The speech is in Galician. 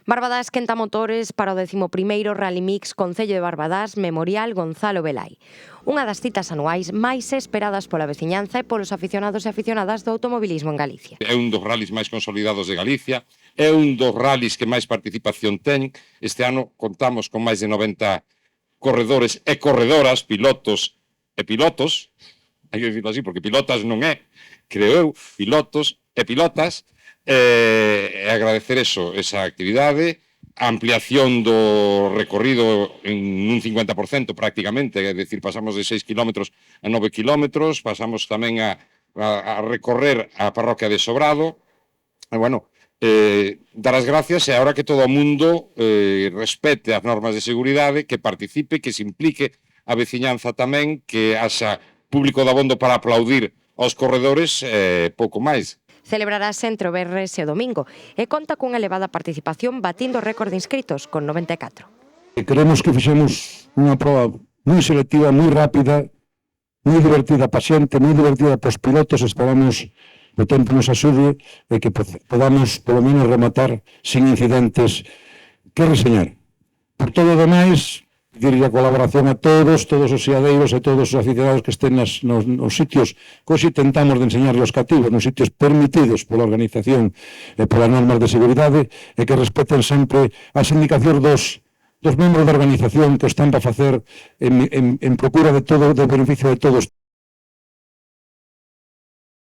Barbadás quenta motores para o 11º Rally Mix Concello de Barbadás Memorial Gonzalo Velai. Unha das citas anuais máis esperadas pola veciñanza e polos aficionados e aficionadas do automobilismo en Galicia. É un dos rallies máis consolidados de Galicia, é un dos rallies que máis participación ten. Este ano contamos con máis de 90 corredores e corredoras, pilotos e pilotos, hai que dicirlo así, porque pilotas non é, creo eu, pilotos e pilotas, e agradecer esa actividade, a ampliación do recorrido en un 50% prácticamente, é dicir, pasamos de 6 km a 9 km, pasamos tamén a recorrer a parroquia de Sobrado, e bueno, dar as gracias e agora que todo o mundo respete as normas de seguridade, que participe, que se implique a veciñanza tamén, que haxa público dabondo para aplaudir aos corredores, pouco máis. Celebrarase entre o venres e o domingo e conta cunha elevada participación batindo o récord de inscritos con 94. Creemos que fixemos unha proba moi selectiva, moi rápida, moi divertida para a xente, moi divertida para os pilotos. Esperamos que o tempo nos axude e que podamos, polo menos, rematar sin incidentes. Que reseñar? Por todo o demais, pedirlle a colaboración a todos os seadeiros e todos os aficionados que estén nos sitios que hoxe tentamos de enseñarle aos cativos, nos sitios permitidos pola organización e polas normas de seguridade, e que respeten sempre as indicacións dos membros da organización que están para facer en procura de todo, de beneficio de todos.